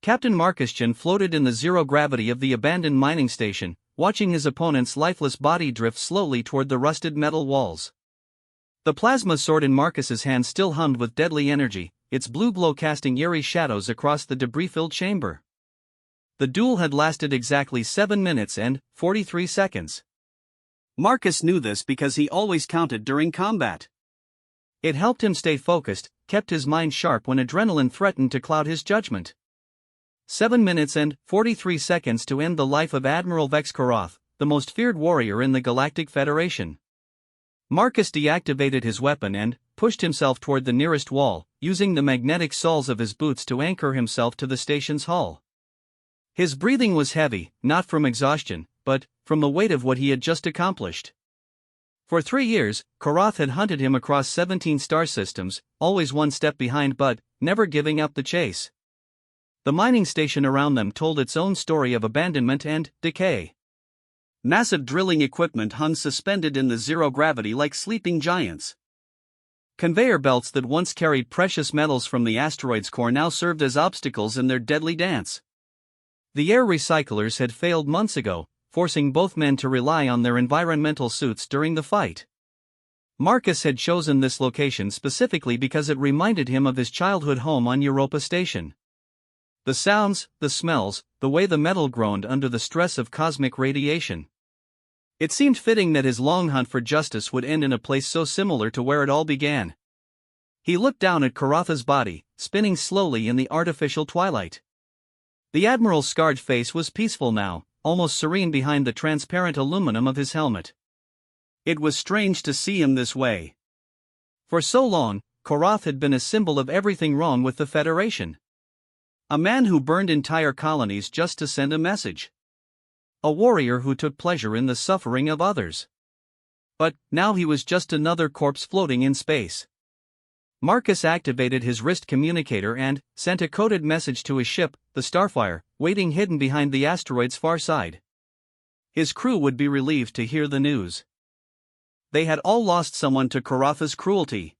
Captain Markuschan floated in the zero gravity of the abandoned mining station, watching his opponent's lifeless body drift slowly toward the rusted metal walls. The plasma sword in Marcus's hand still hummed with deadly energy, its blue glow casting eerie shadows across the debris-filled chamber. The duel had lasted exactly 7 minutes and 43 seconds. Marcus knew this because he always counted during combat. It helped him stay focused, kept his mind sharp when adrenaline threatened to cloud his judgment. 7 minutes and 43 seconds to end the life of Admiral Vex Koroth, the most feared warrior in the Galactic Federation. Marcus deactivated his weapon and pushed himself toward the nearest wall, using the magnetic soles of his boots to anchor himself to the station's hull. His breathing was heavy, not from exhaustion, but from the weight of what he had just accomplished. For 3 years, Koroth had hunted him across 17 star systems, always one step behind but never giving up the chase. The mining station around them told its own story of abandonment and decay. Massive drilling equipment hung suspended in the zero gravity like sleeping giants. Conveyor belts that once carried precious metals from the asteroid's core now served as obstacles in their deadly dance. The air recyclers had failed months ago, forcing both men to rely on their environmental suits during the fight. Marcus had chosen this location specifically because it reminded him of his childhood home on Europa Station. The sounds, the smells, the way the metal groaned under the stress of cosmic radiation. It seemed fitting that his long hunt for justice would end in a place so similar to where it all began. He looked down at Karotha's body, spinning slowly in the artificial twilight. The Admiral's scarred face was peaceful now, almost serene behind the transparent aluminum of his helmet. It was strange to see him this way. For so long, Koroth had been a symbol of everything wrong with the Federation. A man who burned entire colonies just to send a message. A warrior who took pleasure in the suffering of others. But now he was just another corpse floating in space. Marcus activated his wrist communicator and sent a coded message to his ship, the Starfire, waiting hidden behind the asteroid's far side. His crew would be relieved to hear the news. They had all lost someone to Karotha's cruelty.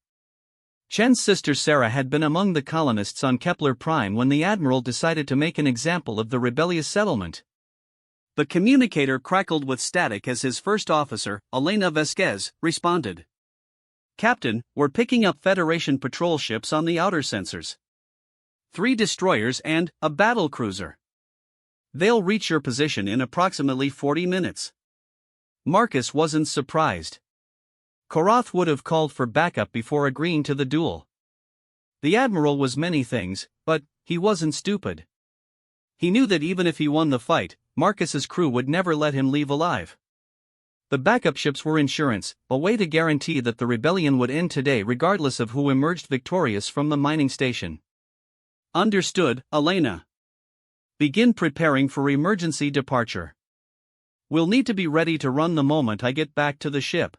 Chen's sister Sarah had been among the colonists on Kepler Prime when the Admiral decided to make an example of the rebellious settlement. The communicator crackled with static as his first officer, Elena Vasquez, responded. "Captain, we're picking up Federation patrol ships on the outer sensors. 3 destroyers and a battle cruiser. They'll reach your position in approximately 40 minutes. Marcus wasn't surprised. Koroth would have called for backup before agreeing to the duel. The Admiral was many things, but he wasn't stupid. He knew that even if he won the fight, Marcus's crew would never let him leave alive. The backup ships were insurance, a way to guarantee that the rebellion would end today regardless of who emerged victorious from the mining station. Understood, Elena. Begin preparing for emergency departure. We'll need to be ready to run the moment I get back to the ship.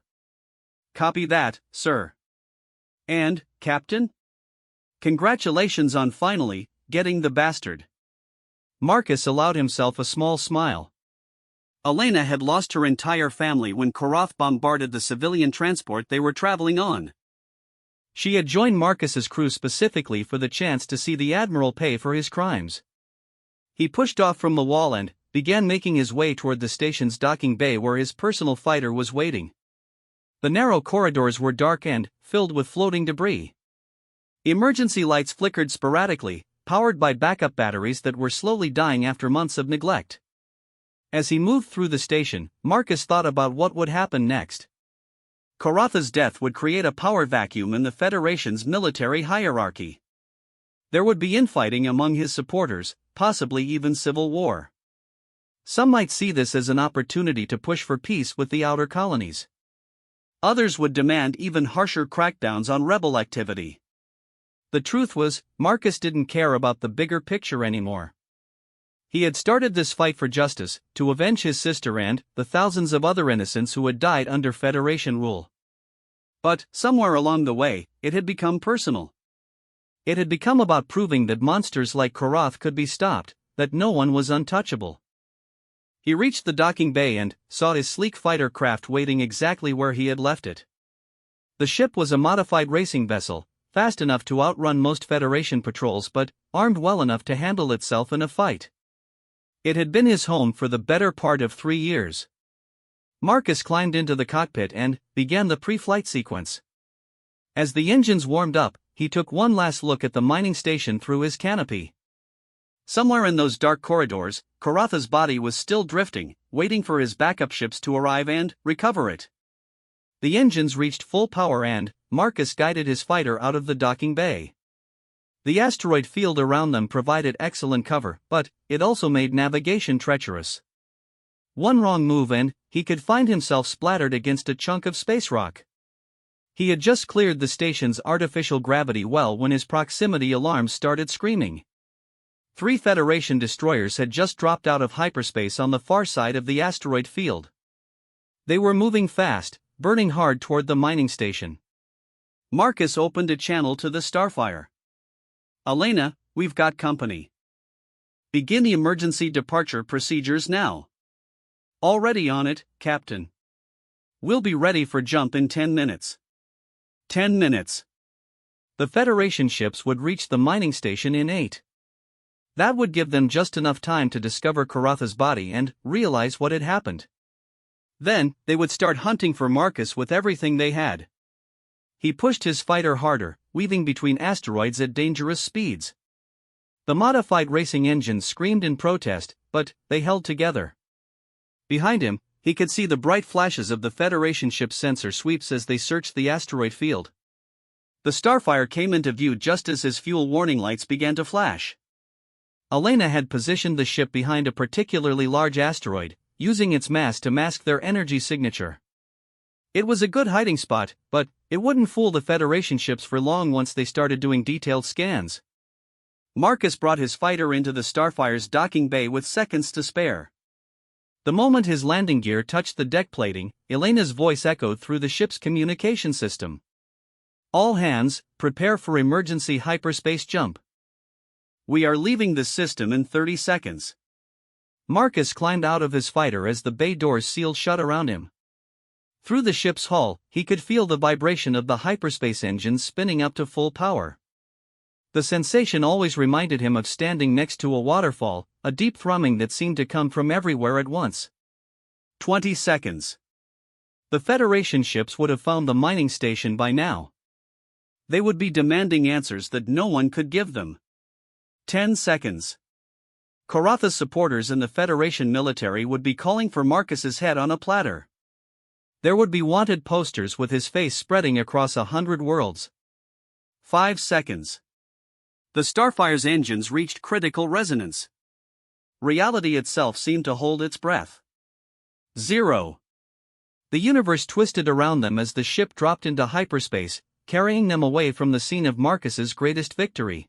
Copy that, sir. And, Captain? Congratulations on finally getting the bastard. Marcus allowed himself a small smile. Elena had lost her entire family when Koroth bombarded the civilian transport they were traveling on. She had joined Marcus's crew specifically for the chance to see the Admiral pay for his crimes. He pushed off from the wall and began making his way toward the station's docking bay where his personal fighter was waiting. The narrow corridors were dark and filled with floating debris. Emergency lights flickered sporadically, powered by backup batteries that were slowly dying after months of neglect. As he moved through the station, Marcus thought about what would happen next. Karotha's death would create a power vacuum in the Federation's military hierarchy. There would be infighting among his supporters, possibly even civil war. Some might see this as an opportunity to push for peace with the outer colonies. Others would demand even harsher crackdowns on rebel activity. The truth was, Marcus didn't care about the bigger picture anymore. He had started this fight for justice, to avenge his sister and the thousands of other innocents who had died under Federation rule. But, somewhere along the way, it had become personal. It had become about proving that monsters like Koroth could be stopped, that no one was untouchable. He reached the docking bay and saw his sleek fighter craft waiting exactly where he had left it. The ship was a modified racing vessel, fast enough to outrun most Federation patrols but armed well enough to handle itself in a fight. It had been his home for the better part of 3 years. Marcus climbed into the cockpit and began the pre-flight sequence. As the engines warmed up, he took one last look at the mining station through his canopy. Somewhere in those dark corridors, Karatha's body was still drifting, waiting for his backup ships to arrive and recover it. The engines reached full power and Marcus guided his fighter out of the docking bay. The asteroid field around them provided excellent cover, but it also made navigation treacherous. One wrong move and he could find himself splattered against a chunk of space rock. He had just cleared the station's artificial gravity well when his proximity alarms started screaming. 3 Federation destroyers had just dropped out of hyperspace on the far side of the asteroid field. They were moving fast, burning hard toward the mining station. Marcus opened a channel to the Starfire. "Elena, we've got company. Begin the emergency departure procedures now." "Already on it, Captain. We'll be ready for jump in 10 minutes. 10 minutes. The Federation ships would reach the mining station in 8. That would give them just enough time to discover Karatha's body and realize what had happened. Then, they would start hunting for Marcus with everything they had. He pushed his fighter harder, weaving between asteroids at dangerous speeds. The modified racing engines screamed in protest, but they held together. Behind him, he could see the bright flashes of the Federation ship's sensor sweeps as they searched the asteroid field. The Starfire came into view just as his fuel warning lights began to flash. Elena had positioned the ship behind a particularly large asteroid, using its mass to mask their energy signature. It was a good hiding spot, but it wouldn't fool the Federation ships for long once they started doing detailed scans. Marcus brought his fighter into the Starfire's docking bay with seconds to spare. The moment his landing gear touched the deck plating, Elena's voice echoed through the ship's communication system. "All hands, prepare for emergency hyperspace jump. We are leaving the system in 30 seconds. Marcus climbed out of his fighter as the bay doors sealed shut around him. Through the ship's hull, he could feel the vibration of the hyperspace engines spinning up to full power. The sensation always reminded him of standing next to a waterfall, a deep thrumming that seemed to come from everywhere at once. 20 seconds. The Federation ships would have found the mining station by now. They would be demanding answers that no one could give them. 10 seconds. Karatha's supporters in the Federation military would be calling for Marcus's head on a platter. There would be wanted posters with his face spreading across 100 worlds. 5 seconds. The Starfire's engines reached critical resonance. Reality itself seemed to hold its breath. 0. The universe twisted around them as the ship dropped into hyperspace, carrying them away from the scene of Marcus's greatest victory.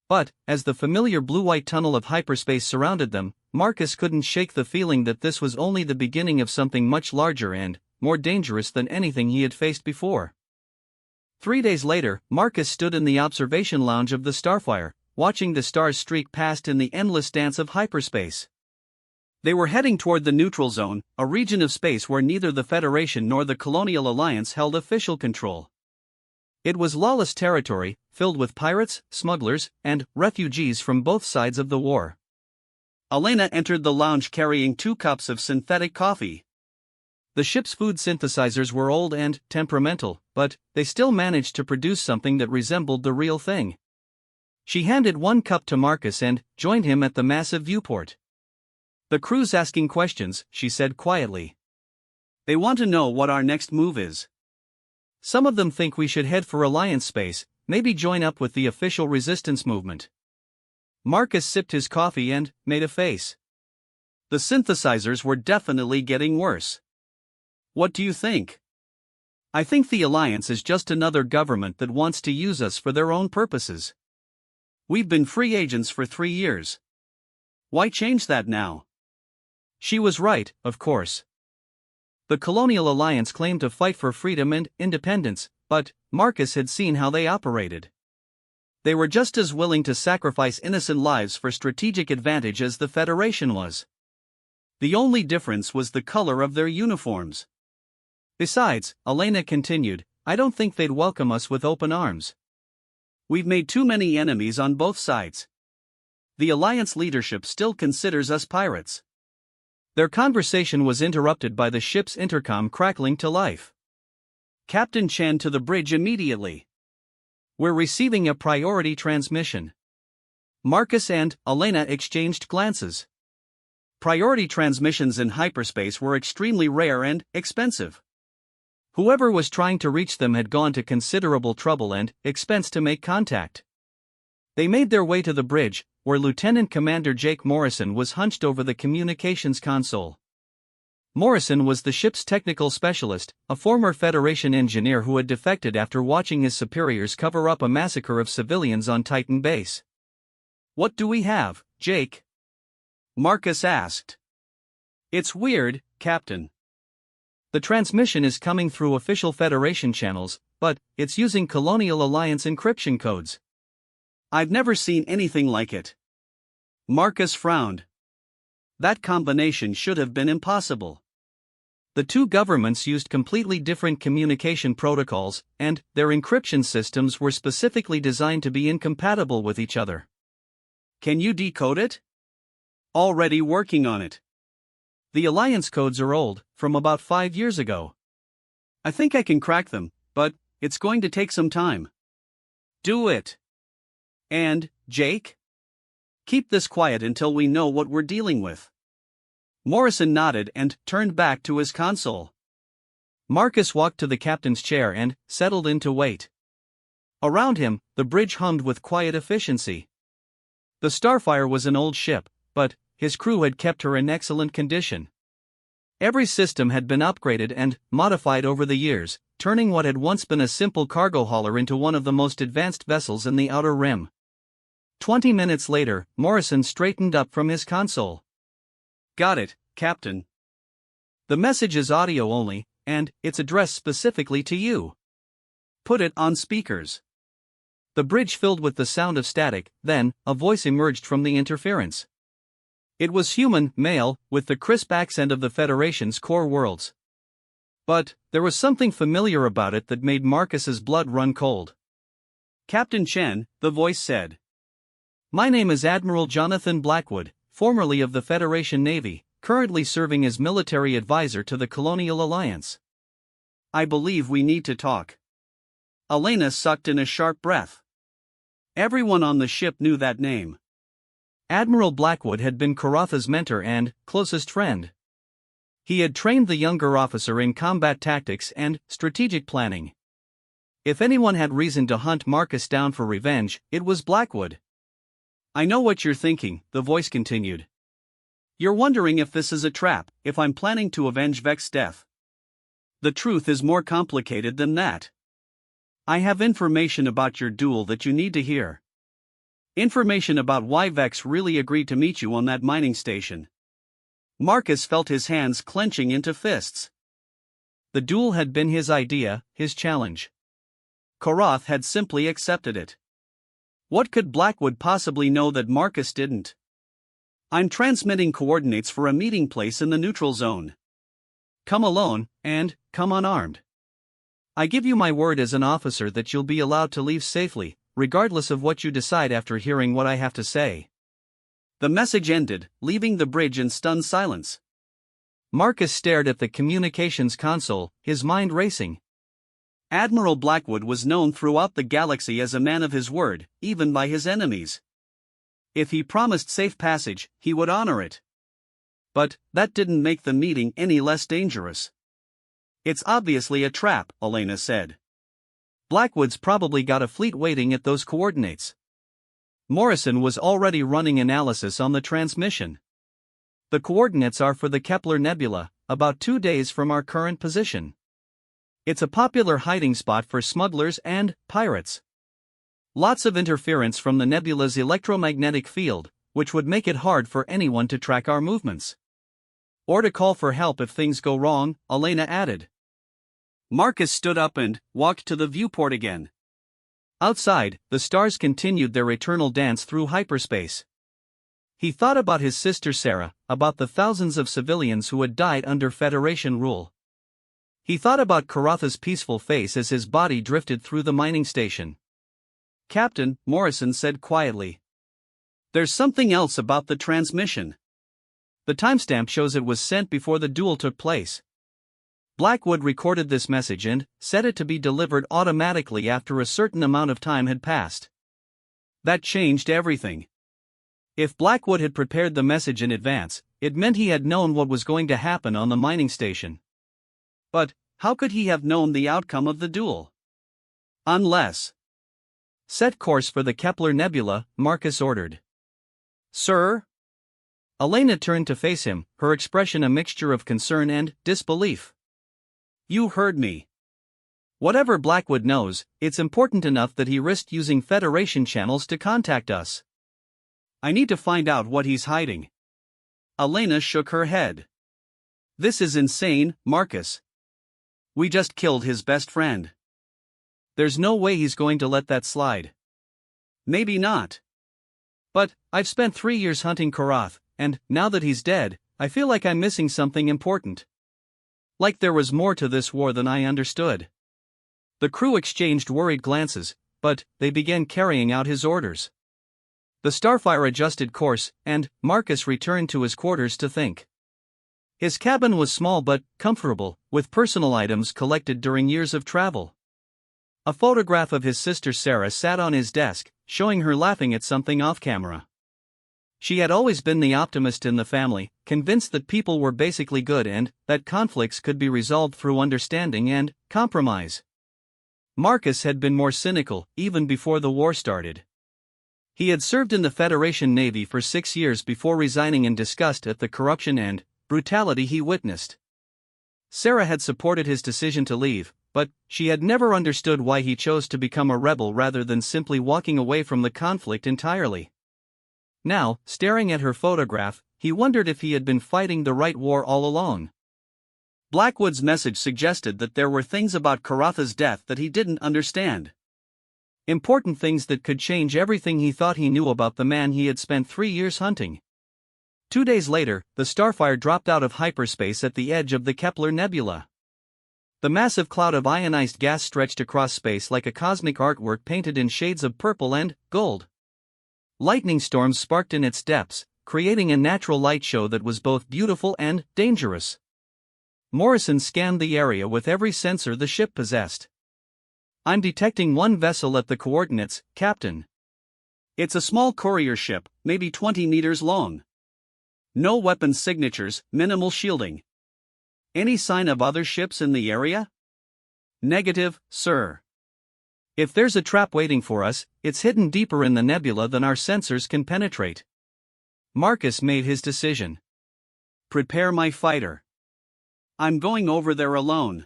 But, as the familiar blue-white tunnel of hyperspace surrounded them, Marcus couldn't shake the feeling that this was only the beginning of something much larger and more dangerous than anything he had faced before. 3 days later, Marcus stood in the observation lounge of the Starfire, watching the stars streak past in the endless dance of hyperspace. They were heading toward the neutral zone, a region of space where neither the Federation nor the Colonial Alliance held official control. It was lawless territory, filled with pirates, smugglers, and refugees from both sides of the war. Elena entered the lounge carrying 2 cups of synthetic coffee. The ship's food synthesizers were old and temperamental, but they still managed to produce something that resembled the real thing. She handed 1 cup to Marcus and joined him at the massive viewport. "The crew's asking questions," she said quietly. "They want to know what our next move is. Some of them think we should head for Alliance space, maybe join up with the official resistance movement." Marcus sipped his coffee and made a face. The synthesizers were definitely getting worse. "What do you think?" "I think the Alliance is just another government that wants to use us for their own purposes. We've been free agents for 3 years. Why change that now?" She was right, of course. The Colonial Alliance claimed to fight for freedom and independence, but Marcus had seen how they operated. They were just as willing to sacrifice innocent lives for strategic advantage as the Federation was. The only difference was the color of their uniforms. "Besides," Elena continued, "I don't think they'd welcome us with open arms. We've made too many enemies on both sides. The Alliance leadership still considers us pirates. Their conversation was interrupted by the ship's intercom crackling to life. Captain Chen to the bridge immediately. We're receiving a priority transmission. Marcus and Elena exchanged glances. Priority transmissions in hyperspace were extremely rare and expensive. Whoever was trying to reach them had gone to considerable trouble and expense to make contact. They made their way to the bridge, where Lieutenant Commander Jake Morrison was hunched over the communications console. Morrison was the ship's technical specialist, a former Federation engineer who had defected after watching his superiors cover up a massacre of civilians on Titan base. "What do we have, Jake?" Marcus asked. "It's weird, Captain. The transmission is coming through official Federation channels, but it's using Colonial Alliance encryption codes. I've never seen anything like it." Marcus frowned. That combination should have been impossible. The two governments used completely different communication protocols, and their encryption systems were specifically designed to be incompatible with each other. "Can you decode it?" "Already working on it." The Alliance codes are old, from about 5 years ago. "I think I can crack them, but it's going to take some time." "Do it." "And, Jake? Keep this quiet until we know what we're dealing with." Morrison nodded and turned back to his console. Marcus walked to the captain's chair and settled in to wait. Around him, the bridge hummed with quiet efficiency. The Starfire was an old ship, but his crew had kept her in excellent condition. Every system had been upgraded and modified over the years, turning what had once been a simple cargo hauler into one of the most advanced vessels in the Outer Rim. 20 minutes later, Morrison straightened up from his console. "Got it, Captain. The message is audio only, and it's addressed specifically to you." "Put it on speakers." The bridge filled with the sound of static, then a voice emerged from the interference. It was human, male, with the crisp accent of the Federation's core worlds. But there was something familiar about it that made Marcus's blood run cold. "Captain Chen," the voice said. "My name is Admiral Jonathan Blackwood, formerly of the Federation Navy, currently serving as military advisor to the Colonial Alliance." "I believe we need to talk." Elena sucked in a sharp breath. Everyone on the ship knew that name. Admiral Blackwood had been Karatha's mentor and closest friend. He had trained the younger officer in combat tactics and strategic planning. If anyone had reason to hunt Marcus down for revenge, it was Blackwood. "I know what you're thinking," the voice continued. "You're wondering if this is a trap, if I'm planning to avenge Vex's death. The truth is more complicated than that. I have information about your duel that you need to hear. Information about why Vex really agreed to meet you on that mining station." Marcus felt his hands clenching into fists. The duel had been his idea, his challenge. Karath had simply accepted it. What could Blackwood possibly know that Marcus didn't? "I'm transmitting coordinates for a meeting place in the neutral zone. Come alone, and come unarmed. I give you my word as an officer that you'll be allowed to leave safely, regardless of what you decide after hearing what I have to say." The message ended, leaving the bridge in stunned silence. Marcus stared at the communications console, his mind racing. Admiral Blackwood was known throughout the galaxy as a man of his word, even by his enemies. If he promised safe passage, he would honor it. But that didn't make the meeting any less dangerous. "It's obviously a trap," Elena said. "Blackwood's probably got a fleet waiting at those coordinates." Morrison was already running analysis on the transmission. "The coordinates are for the Kepler Nebula, about 2 days from our current position. It's a popular hiding spot for smugglers and pirates. Lots of interference from the nebula's electromagnetic field, which would make it hard for anyone to track our movements. Or to call for help if things go wrong," Elena added. Marcus stood up and walked to the viewport again. Outside, the stars continued their eternal dance through hyperspace. He thought about his sister Sarah, about the thousands of civilians who had died under Federation rule. He thought about Karatha's peaceful face as his body drifted through the mining station. Captain, Morrison said quietly. There's something else about the transmission. The timestamp shows it was sent before the duel took place. Blackwood recorded this message and set it to be delivered automatically after a certain amount of time had passed. That changed everything. If Blackwood had prepared the message in advance, it meant he had known what was going to happen on the mining station. But how could he have known the outcome of the duel? Unless. Set course for the Kepler Nebula, Marcus ordered. Sir? Elena turned to face him, her expression a mixture of concern and disbelief. You heard me. Whatever Blackwood knows, it's important enough that he risked using Federation channels to contact us. I need to find out what he's hiding. Elena shook her head. This is insane, Marcus. We just killed his best friend. There's no way he's going to let that slide. Maybe not. But I've spent 3 years hunting Korath, and now that he's dead, I feel like I'm missing something important. Like there was more to this war than I understood. The crew exchanged worried glances, but they began carrying out his orders. The Starfire adjusted course, and Marcus returned to his quarters to think. His cabin was small but comfortable, with personal items collected during years of travel. A photograph of his sister Sarah sat on his desk, showing her laughing at something off-camera. She had always been the optimist in the family, convinced that people were basically good and that conflicts could be resolved through understanding and compromise. Marcus had been more cynical, even before the war started. He had served in the Federation Navy for 6 years before resigning in disgust at the corruption and brutality he witnessed. Sarah had supported his decision to leave, but she had never understood why he chose to become a rebel rather than simply walking away from the conflict entirely. Now, staring at her photograph, he wondered if he had been fighting the right war all along. Blackwood's message suggested that there were things about Karatha's death that he didn't understand. Important things that could change everything he thought he knew about the man he had spent 3 years hunting. 2 days later, the Starfire dropped out of hyperspace at the edge of the Kepler Nebula. The massive cloud of ionized gas stretched across space like a cosmic artwork painted in shades of purple and gold. Lightning storms sparked in its depths, creating a natural light show that was both beautiful and dangerous. Morrison scanned the area with every sensor the ship possessed. I'm detecting one vessel at the coordinates, Captain. It's a small courier ship, maybe 20 meters long. No weapon signatures, minimal shielding. Any sign of other ships in the area? Negative, sir. If there's a trap waiting for us, it's hidden deeper in the nebula than our sensors can penetrate. Marcus made his decision. Prepare my fighter. I'm going over there alone.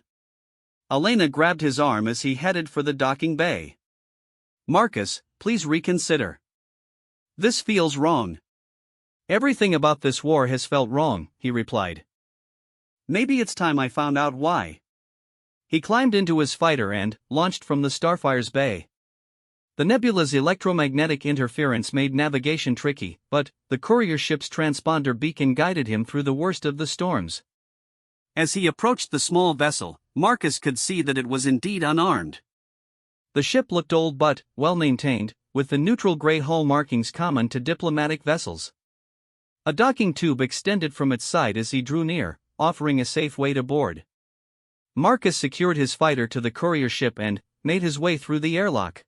Elena grabbed his arm as he headed for the docking bay. Marcus, please reconsider. This feels wrong. Everything about this war has felt wrong, he replied. Maybe it's time I found out why. He climbed into his fighter and launched from the Starfire's bay. The nebula's electromagnetic interference made navigation tricky, but the courier ship's transponder beacon guided him through the worst of the storms. As he approached the small vessel, Marcus could see that it was indeed unarmed. The ship looked old but well-maintained, with the neutral gray hull markings common to diplomatic vessels. A docking tube extended from its side as he drew near, offering a safe way to board. Marcus secured his fighter to the courier ship and made his way through the airlock.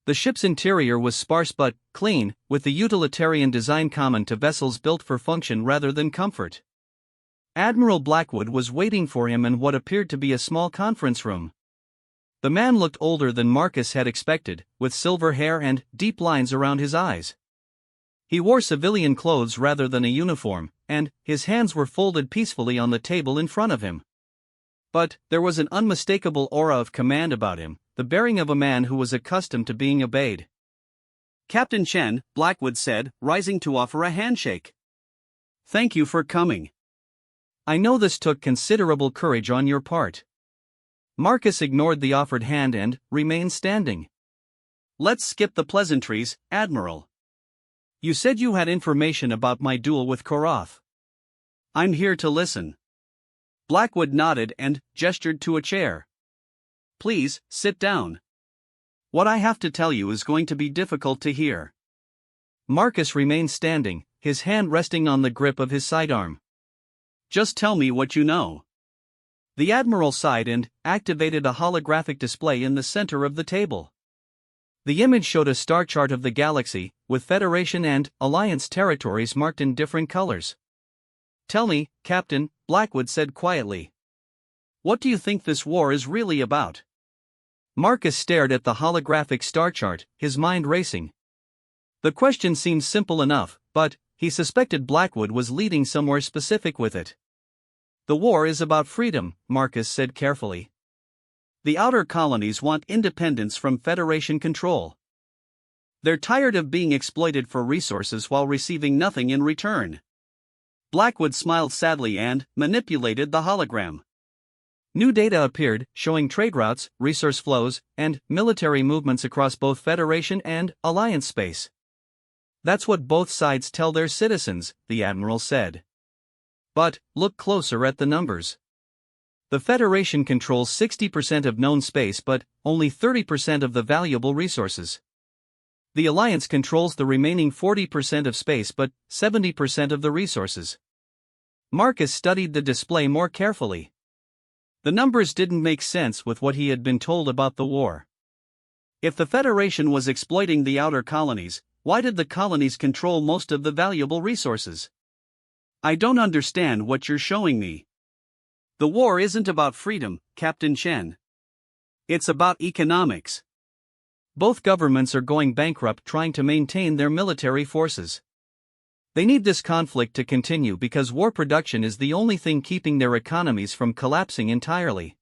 The ship's interior was sparse but clean, with the utilitarian design common to vessels built for function rather than comfort. Admiral Blackwood was waiting for him in what appeared to be a small conference room. The man looked older than Marcus had expected, with silver hair and deep lines around his eyes. He wore civilian clothes rather than a uniform, and his hands were folded peacefully on the table in front of him. But there was an unmistakable aura of command about him, the bearing of a man who was accustomed to being obeyed. Captain Chen, Blackwood said, rising to offer a handshake. Thank you for coming. I know this took considerable courage on your part. Marcus ignored the offered hand and remained standing. Let's skip the pleasantries, Admiral. You said you had information about my duel with Korath. I'm here to listen. Blackwood nodded and gestured to a chair. Please, sit down. What I have to tell you is going to be difficult to hear. Marcus remained standing, his hand resting on the grip of his sidearm. Just tell me what you know. The Admiral sighed and activated a holographic display in the center of the table. The image showed a star chart of the galaxy, with Federation and Alliance territories marked in different colors. Tell me, Captain, Blackwood said quietly. What do you think this war is really about? Marcus stared at the holographic star chart, his mind racing. The question seemed simple enough, but he suspected Blackwood was leading somewhere specific with it. The war is about freedom, Marcus said carefully. The outer colonies want independence from Federation control. They're tired of being exploited for resources while receiving nothing in return. Blackwood smiled sadly and manipulated the hologram. New data appeared, showing trade routes, resource flows, and military movements across both Federation and Alliance space. That's what both sides tell their citizens, the Admiral said. But look closer at the numbers. The Federation controls 60% of known space but only 30% of the valuable resources. The Alliance controls the remaining 40% of space but 70% of the resources. Marcus studied the display more carefully. The numbers didn't make sense with what he had been told about the war. If the Federation was exploiting the outer colonies, why did the colonies control most of the valuable resources? I don't understand what you're showing me. The war isn't about freedom, Captain Chen. It's about economics. Both governments are going bankrupt trying to maintain their military forces. They need this conflict to continue because war production is the only thing keeping their economies from collapsing entirely.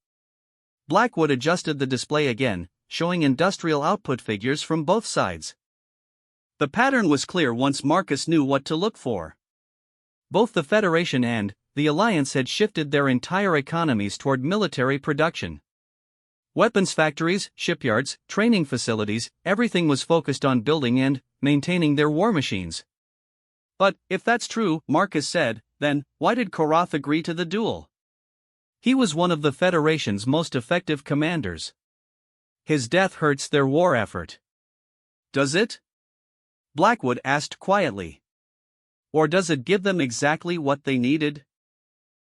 Blackwood adjusted the display again, showing industrial output figures from both sides. The pattern was clear once Marcus knew what to look for. Both the Federation and the Alliance had shifted their entire economies toward military production. Weapons factories, shipyards, training facilities, everything was focused on building and maintaining their war machines. But, if that's true, Marcus said, then why did Korath agree to the duel? He was one of the Federation's most effective commanders. His death hurts their war effort. Does it? Blackwood asked quietly. Or does it give them exactly what they needed?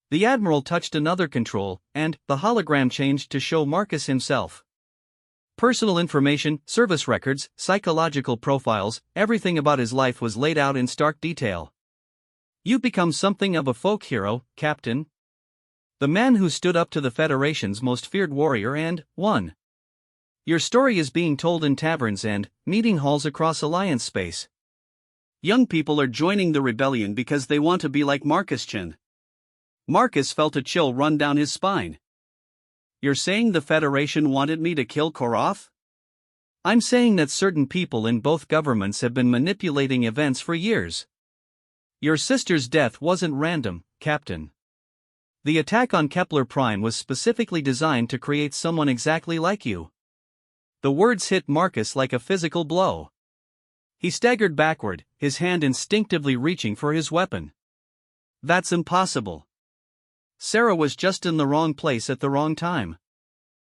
The Admiral touched another control, and the hologram changed to show Marcus himself. Personal information, service records, psychological profiles, everything about his life was laid out in stark detail. You've become something of a folk hero, Captain. The man who stood up to the Federation's most feared warrior and won. Your story is being told in taverns and meeting halls across Alliance space. Young people are joining the rebellion because they want to be like Marcus Chen. Marcus felt a chill run down his spine. You're saying the Federation wanted me to kill Korath? I'm saying that certain people in both governments have been manipulating events for years. Your sister's death wasn't random, Captain. The attack on Kepler Prime was specifically designed to create someone exactly like you. The words hit Marcus like a physical blow. He staggered backward, his hand instinctively reaching for his weapon. That's impossible. Sarah was just in the wrong place at the wrong time.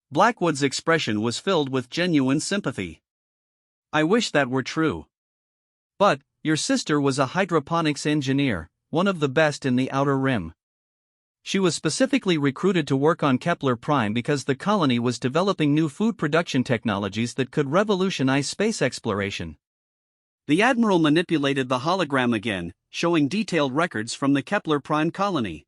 Blackwood's expression was filled with genuine sympathy. I wish that were true. But, your sister was a hydroponics engineer, one of the best in the Outer Rim. She was specifically recruited to work on Kepler Prime because the colony was developing new food production technologies that could revolutionize space exploration. The Admiral manipulated the hologram again, showing detailed records from the Kepler Prime colony.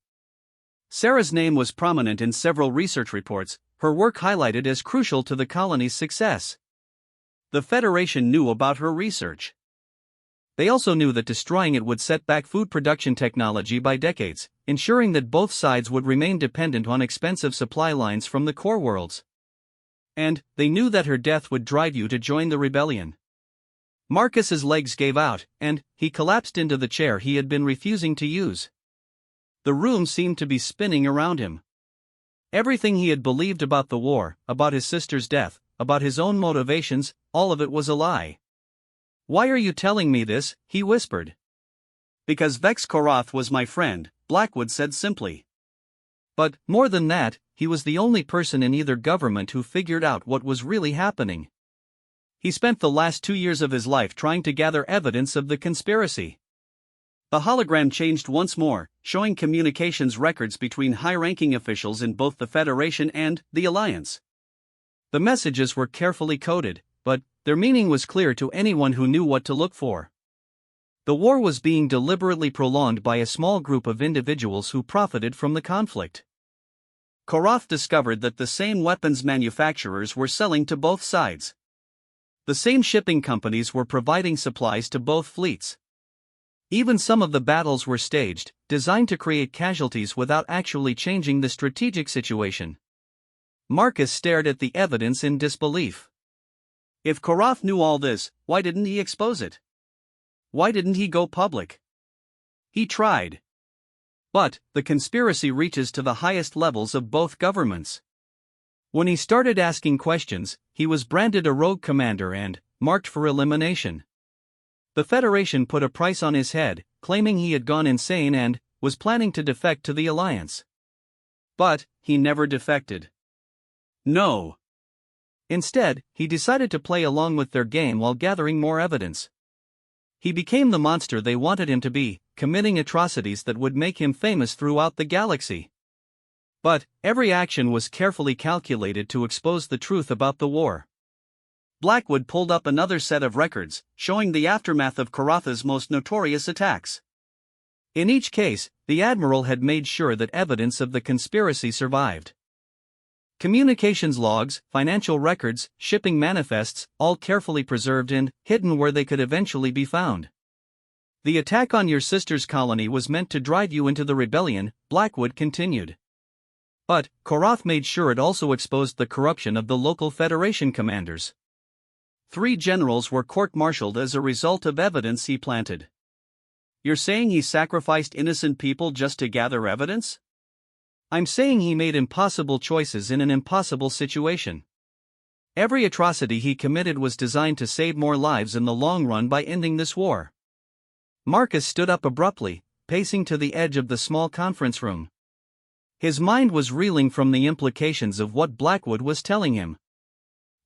Sarah's name was prominent in several research reports, her work highlighted as crucial to the colony's success. The Federation knew about her research. They also knew that destroying it would set back food production technology by decades, ensuring that both sides would remain dependent on expensive supply lines from the core worlds. And they knew that her death would drive you to join the rebellion. Marcus's legs gave out, and he collapsed into the chair he had been refusing to use. The room seemed to be spinning around him. Everything he had believed about the war, about his sister's death, about his own motivations, all of it was a lie. Why are you telling me this? He whispered. Because Vex Korath was my friend, Blackwood said simply. But, more than that, he was the only person in either government who figured out what was really happening. He spent the last 2 years of his life trying to gather evidence of the conspiracy. The hologram changed once more, showing communications records between high-ranking officials in both the Federation and the Alliance. The messages were carefully coded, but their meaning was clear to anyone who knew what to look for. The war was being deliberately prolonged by a small group of individuals who profited from the conflict. Korath discovered that the same weapons manufacturers were selling to both sides. The same shipping companies were providing supplies to both fleets. Even some of the battles were staged, designed to create casualties without actually changing the strategic situation. Marcus stared at the evidence in disbelief. If Korath knew all this, why didn't he expose it? Why didn't he go public? He tried. But the conspiracy reaches to the highest levels of both governments. When he started asking questions, he was branded a rogue commander and marked for elimination. The Federation put a price on his head, claiming he had gone insane and was planning to defect to the Alliance. But he never defected. No. Instead, he decided to play along with their game while gathering more evidence. He became the monster they wanted him to be, committing atrocities that would make him famous throughout the galaxy. But every action was carefully calculated to expose the truth about the war. Blackwood pulled up another set of records, showing the aftermath of Korath's most notorious attacks. In each case, the Admiral had made sure that evidence of the conspiracy survived. Communications logs, financial records, shipping manifests, all carefully preserved and hidden where they could eventually be found. The attack on your sister's colony was meant to drive you into the rebellion, Blackwood continued. But Korath made sure it also exposed the corruption of the local Federation commanders. 3 generals were court-martialed as a result of evidence he planted. You're saying he sacrificed innocent people just to gather evidence? I'm saying he made impossible choices in an impossible situation. Every atrocity he committed was designed to save more lives in the long run by ending this war. Marcus stood up abruptly, pacing to the edge of the small conference room. His mind was reeling from the implications of what Blackwood was telling him.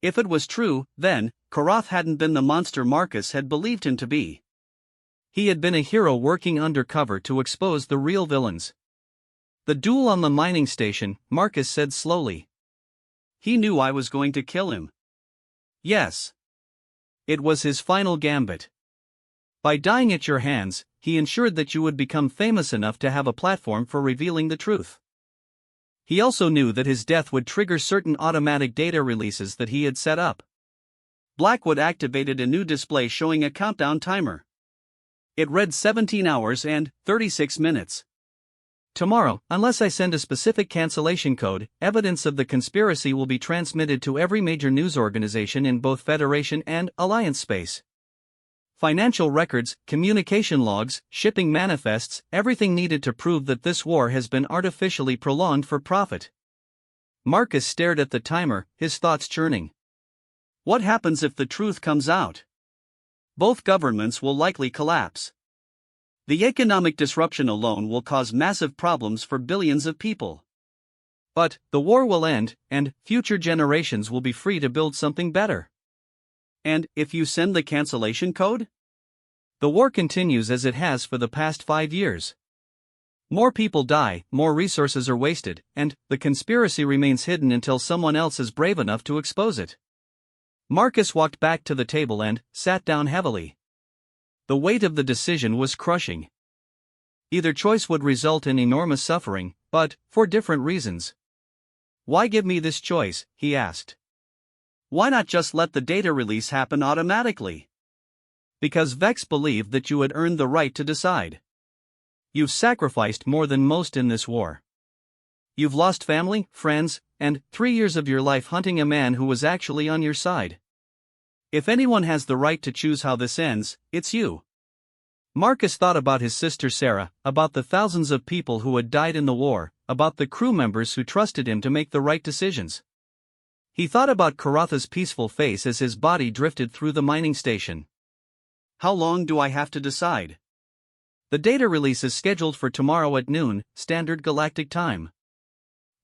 If it was true, then Korath hadn't been the monster Marcus had believed him to be. He had been a hero working undercover to expose the real villains. The duel on the mining station, Marcus said slowly. He knew I was going to kill him. Yes. It was his final gambit. By dying at your hands, he ensured that you would become famous enough to have a platform for revealing the truth. He also knew that his death would trigger certain automatic data releases that he had set up. Blackwood activated a new display showing a countdown timer. It read 17 hours and 36 minutes. Tomorrow, unless I send a specific cancellation code, evidence of the conspiracy will be transmitted to every major news organization in both Federation and Alliance space. Financial records, communication logs, shipping manifests, everything needed to prove that this war has been artificially prolonged for profit. Marcus stared at the timer, his thoughts churning. What happens if the truth comes out? Both governments will likely collapse. The economic disruption alone will cause massive problems for billions of people. But the war will end, and future generations will be free to build something better. And if you send the cancellation code? The war continues as it has for the past 5 years. More people die, more resources are wasted, and the conspiracy remains hidden until someone else is brave enough to expose it. Marcus walked back to the table and sat down heavily. The weight of the decision was crushing. Either choice would result in enormous suffering, but for different reasons. Why give me this choice? He asked. Why not just let the data release happen automatically? Because Vex believed that you had earned the right to decide. You've sacrificed more than most in this war. You've lost family, friends, and 3 years of your life hunting a man who was actually on your side. If anyone has the right to choose how this ends, it's you. Marcus thought about his sister Sarah, about the thousands of people who had died in the war, about the crew members who trusted him to make the right decisions. He thought about Korath's peaceful face as his body drifted through the mining station. How long do I have to decide? The data release is scheduled for tomorrow at noon, Standard Galactic Time.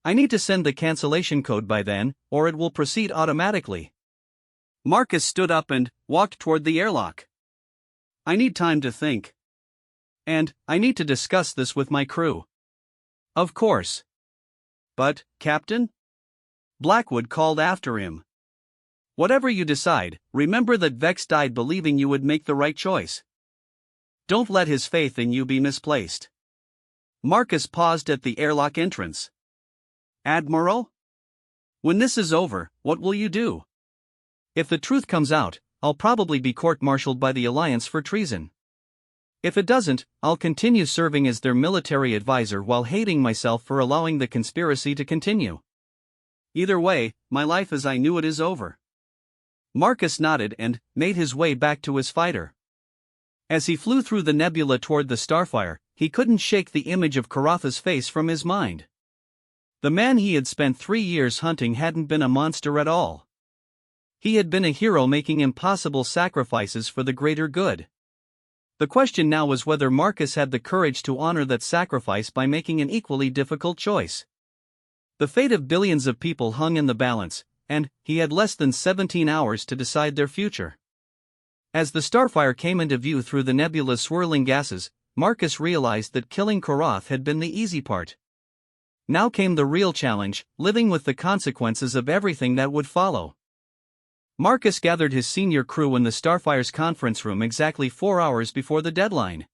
I need to send the cancellation code by then, or it will proceed automatically. Marcus stood up and walked toward the airlock. I need time to think. And I need to discuss this with my crew. Of course. But, Captain? Blackwood called after him. Whatever you decide, remember that Vex died believing you would make the right choice. Don't let his faith in you be misplaced. Marcus paused at the airlock entrance. Admiral? When this is over, what will you do? If the truth comes out, I'll probably be court-martialed by the Alliance for treason. If it doesn't, I'll continue serving as their military advisor while hating myself for allowing the conspiracy to continue. Either way, my life as I knew it is over. Marcus nodded and made his way back to his fighter. As he flew through the nebula toward the starfire, he couldn't shake the image of Karatha's face from his mind. The man he had spent 3 years hunting hadn't been a monster at all. He had been a hero making impossible sacrifices for the greater good. The question now was whether Marcus had the courage to honor that sacrifice by making an equally difficult choice. The fate of billions of people hung in the balance, and he had less than 17 hours to decide their future. As the starfire came into view through the nebula's swirling gases, Marcus realized that killing Karath had been the easy part. Now came the real challenge, living with the consequences of everything that would follow. Marcus gathered his senior crew in the starfire's conference room exactly 4 hours before the deadline.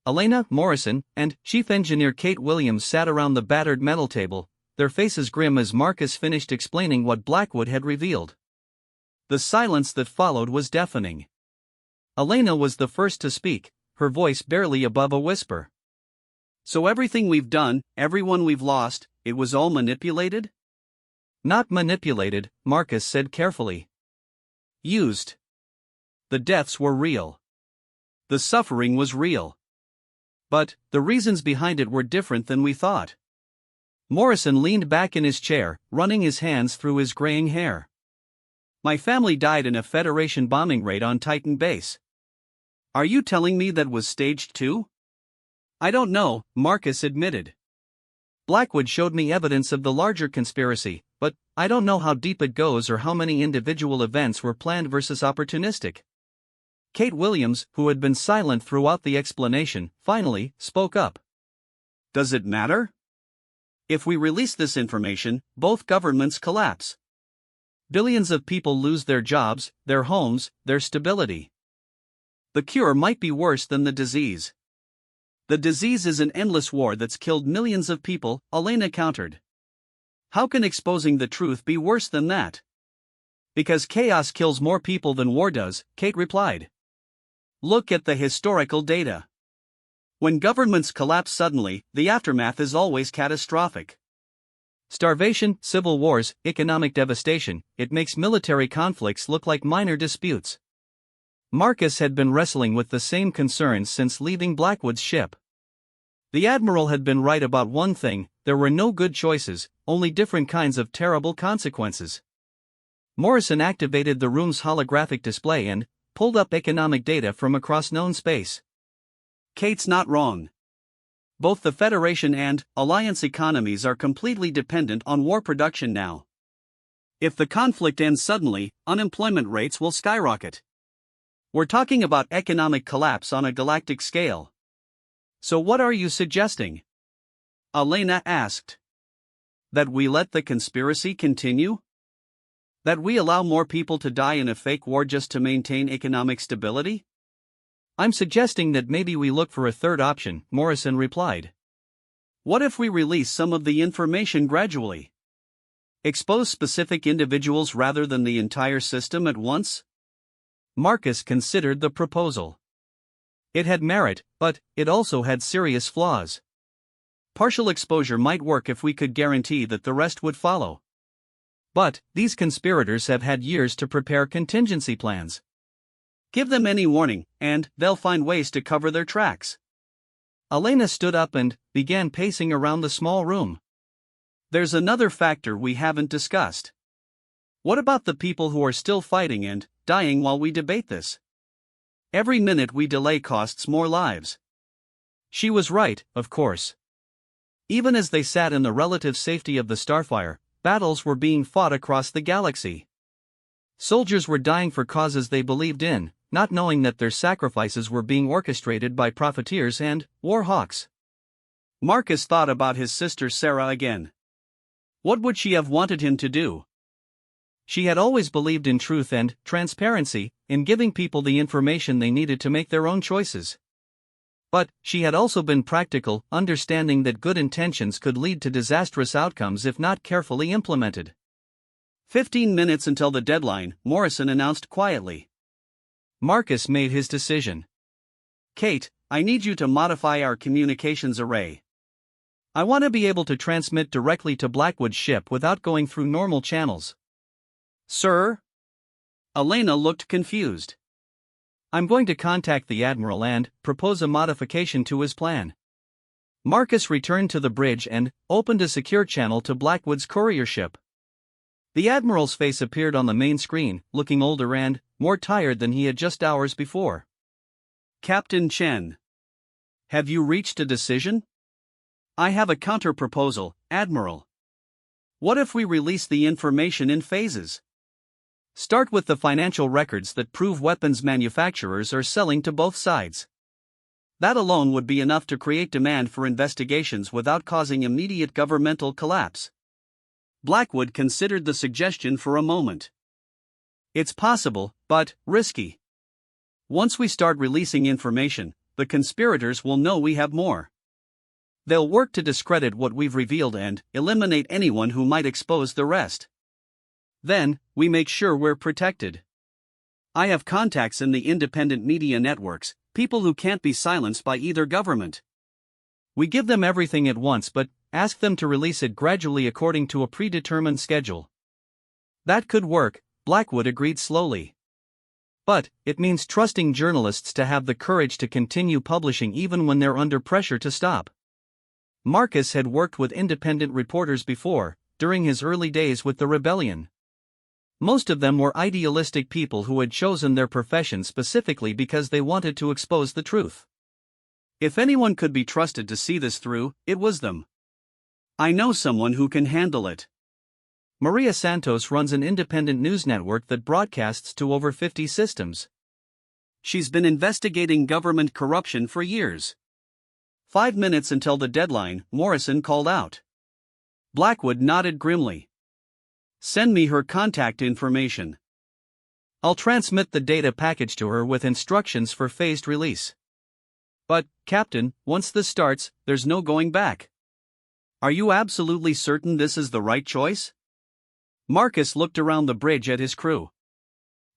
Elena, Morrison, and Chief Engineer Kate Williams sat around the battered metal table, their faces grim as Marcus finished explaining what Blackwood had revealed. The silence that followed was deafening. Elena was the first to speak, her voice barely above a whisper. So everything we've done, everyone we've lost, it was all manipulated? Not manipulated, Marcus said carefully. Used. The deaths were real. The suffering was real. But the reasons behind it were different than we thought. Morrison leaned back in his chair, running his hands through his graying hair. My family died in a Federation bombing raid on Titan Base. Are you telling me that was staged too? I don't know, Marcus admitted. Blackwood showed me evidence of the larger conspiracy, but I don't know how deep it goes or how many individual events were planned versus opportunistic. Kate Williams, who had been silent throughout the explanation, finally spoke up. Does it matter? If we release this information, both governments collapse. Billions of people lose their jobs, their homes, their stability. The cure might be worse than the disease. The disease is an endless war that's killed millions of people, Elena countered. How can exposing the truth be worse than that? Because chaos kills more people than war does, Kate replied. Look at the historical data. When governments collapse suddenly, the aftermath is always catastrophic. Starvation, civil wars, economic devastation, it makes military conflicts look like minor disputes. Marcus had been wrestling with the same concerns since leaving Blackwood's ship. The Admiral had been right about one thing, there were no good choices, only different kinds of terrible consequences. Morrison activated the room's holographic display and pulled up economic data from across known space. Kate's not wrong. Both the Federation and Alliance economies are completely dependent on war production now. If the conflict ends suddenly, unemployment rates will skyrocket. We're talking about economic collapse on a galactic scale. So what are you suggesting? Elena asked. That we let the conspiracy continue? That we allow more people to die in a fake war just to maintain economic stability? I'm suggesting that maybe we look for a third option, Morrison replied. What if we release some of the information gradually? Expose specific individuals rather than the entire system at once? Marcus considered the proposal. It had merit, but it also had serious flaws. Partial exposure might work if we could guarantee that the rest would follow. But these conspirators have had years to prepare contingency plans. Give them any warning, and they'll find ways to cover their tracks. Elena stood up and began pacing around the small room. There's another factor we haven't discussed. What about the people who are still fighting and dying while we debate this? Every minute we delay costs more lives. She was right, of course. Even as they sat in the relative safety of the starfire, battles were being fought across the galaxy. Soldiers were dying for causes they believed in, not knowing that their sacrifices were being orchestrated by profiteers and war hawks. Marcus thought about his sister Sarah again. What would she have wanted him to do? She had always believed in truth and transparency, in giving people the information they needed to make their own choices. But she had also been practical, understanding that good intentions could lead to disastrous outcomes if not carefully implemented. 15 minutes until the deadline, Morrison announced quietly. Marcus made his decision. Kate, I need you to modify our communications array. I want to be able to transmit directly to Blackwood's ship without going through normal channels. Sir? Elena looked confused. I'm going to contact the Admiral and propose a modification to his plan. Marcus returned to the bridge and opened a secure channel to Blackwood's courier ship. The Admiral's face appeared on the main screen, looking older and more tired than he had just hours before. Captain Chen. Have you reached a decision? I have a counter-proposal, Admiral. What if we release the information in phases? Start with the financial records that prove weapons manufacturers are selling to both sides. That alone would be enough to create demand for investigations without causing immediate governmental collapse. Blackwood considered the suggestion for a moment. It's possible, but risky. Once we start releasing information, the conspirators will know we have more. They'll work to discredit what we've revealed and eliminate anyone who might expose the rest. Then, we make sure we're protected. I have contacts in the independent media networks, people who can't be silenced by either government. We give them everything at once but ask them to release it gradually according to a predetermined schedule. That could work, Blackwood agreed slowly. But it means trusting journalists to have the courage to continue publishing even when they're under pressure to stop. Marcus had worked with independent reporters before, during his early days with the rebellion. Most of them were idealistic people who had chosen their profession specifically because they wanted to expose the truth. If anyone could be trusted to see this through, it was them. I know someone who can handle it. Maria Santos runs an independent news network that broadcasts to over 50 systems. She's been investigating government corruption for years. 5 minutes until the deadline, Morrison called out. Blackwood nodded grimly. Send me her contact information. I'll transmit the data package to her with instructions for phased release. But, Captain, once this starts, there's no going back. Are you absolutely certain this is the right choice? Marcus looked around the bridge at his crew.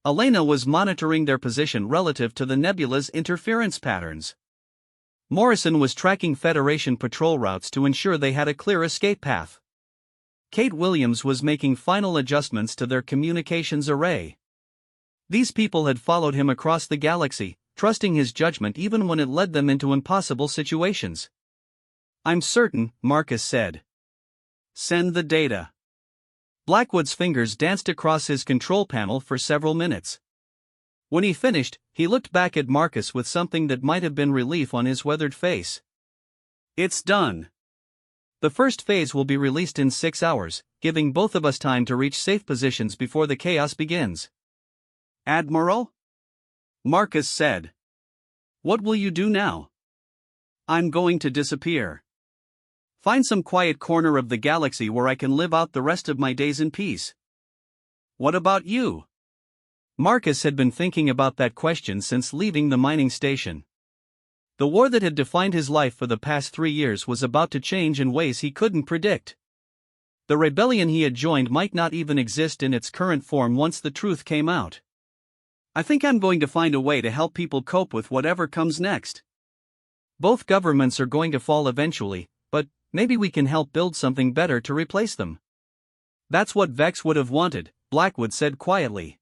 Elena was monitoring their position relative to the nebula's interference patterns. Morrison was tracking Federation patrol routes to ensure they had a clear escape path. Kate Williams was making final adjustments to their communications array. These people had followed him across the galaxy, trusting his judgment even when it led them into impossible situations. I'm certain, Marcus said. Send the data. Blackwood's fingers danced across his control panel for several minutes. When he finished, he looked back at Marcus with something that might have been relief on his weathered face. It's done. The first phase will be released in 6 hours, giving both of us time to reach safe positions before the chaos begins. Admiral? Marcus said. What will you do now? I'm going to disappear. Find some quiet corner of the galaxy where I can live out the rest of my days in peace. What about you? Marcus had been thinking about that question since leaving the mining station. The war that had defined his life for the past 3 years was about to change in ways he couldn't predict. The rebellion he had joined might not even exist in its current form once the truth came out. I think I'm going to find a way to help people cope with whatever comes next. Both governments are going to fall eventually, but maybe we can help build something better to replace them. That's what Vex would have wanted, Blackwood said quietly.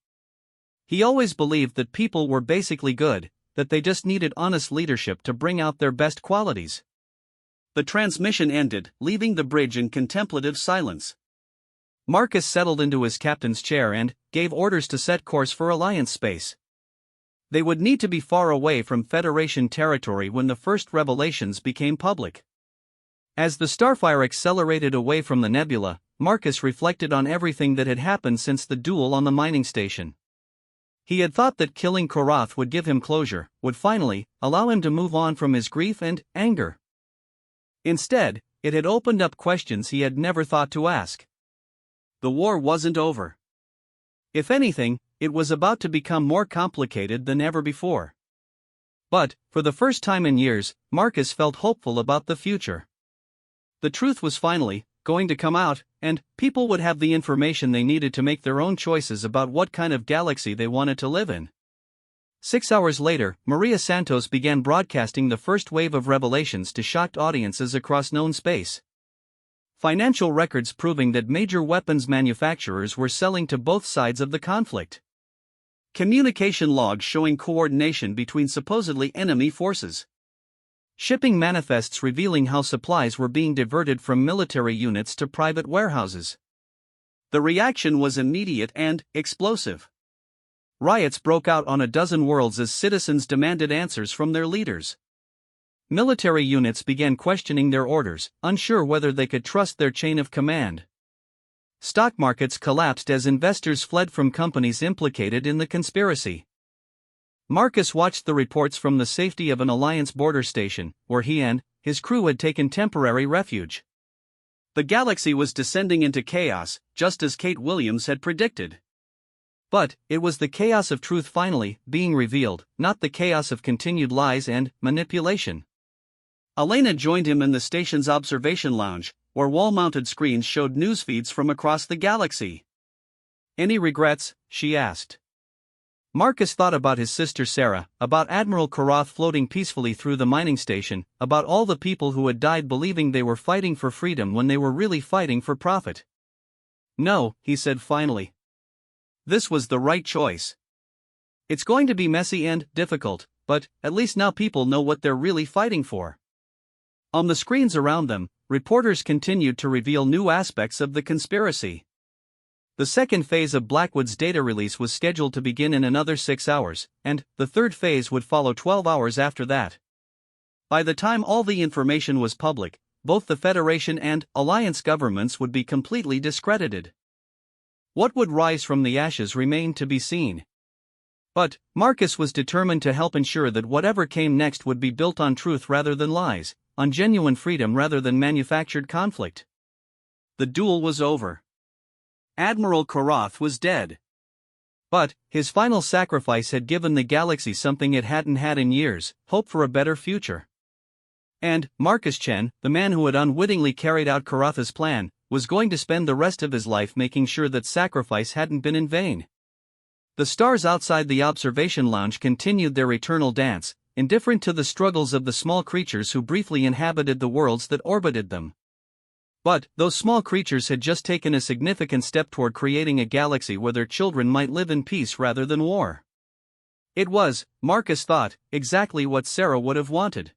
He always believed that people were basically good, that they just needed honest leadership to bring out their best qualities. The transmission ended, leaving the bridge in contemplative silence. Marcus settled into his captain's chair and gave orders to set course for Alliance space. They would need to be far away from Federation territory when the first revelations became public. As the Starfire accelerated away from the nebula, Marcus reflected on everything that had happened since the duel on the mining station. He had thought that killing Korath would give him closure, would finally allow him to move on from his grief and anger. Instead, it had opened up questions he had never thought to ask. The war wasn't over. If anything, it was about to become more complicated than ever before. But, for the first time in years, Marcus felt hopeful about the future. The truth was finally going to come out, and people would have the information they needed to make their own choices about what kind of galaxy they wanted to live in. 6 hours later, Maria Santos began broadcasting the first wave of revelations to shocked audiences across known space. Financial records proving that major weapons manufacturers were selling to both sides of the conflict. Communication logs showing coordination between supposedly enemy forces. Shipping manifests revealing how supplies were being diverted from military units to private warehouses. The reaction was immediate and explosive. Riots broke out on a dozen worlds as citizens demanded answers from their leaders. Military units began questioning their orders, unsure whether they could trust their chain of command. Stock markets collapsed as investors fled from companies implicated in the conspiracy. Marcus watched the reports from the safety of an Alliance border station, where he and his crew had taken temporary refuge. The galaxy was descending into chaos, just as Kate Williams had predicted. But it was the chaos of truth finally being revealed, not the chaos of continued lies and manipulation. Elena joined him in the station's observation lounge, where wall-mounted screens showed news feeds from across the galaxy. "Any regrets?" she asked. Marcus thought about his sister Sarah, about Admiral Korath floating peacefully through the mining station, about all the people who had died believing they were fighting for freedom when they were really fighting for profit. "No," he said finally. "This was the right choice. It's going to be messy and difficult, but at least now people know what they're really fighting for." On the screens around them, reporters continued to reveal new aspects of the conspiracy. The second phase of Blackwood's data release was scheduled to begin in another 6 hours, and the third phase would follow 12 hours after that. By the time all the information was public, both the Federation and Alliance governments would be completely discredited. What would rise from the ashes remained to be seen. But Marcus was determined to help ensure that whatever came next would be built on truth rather than lies, on genuine freedom rather than manufactured conflict. The duel was over. Admiral Korath was dead. But his final sacrifice had given the galaxy something it hadn't had in years, hope for a better future. And Marcus Chen, the man who had unwittingly carried out Korath's plan, was going to spend the rest of his life making sure that sacrifice hadn't been in vain. The stars outside the observation lounge continued their eternal dance, indifferent to the struggles of the small creatures who briefly inhabited the worlds that orbited them. But those small creatures had just taken a significant step toward creating a galaxy where their children might live in peace rather than war. It was, Marcus thought, exactly what Sarah would have wanted.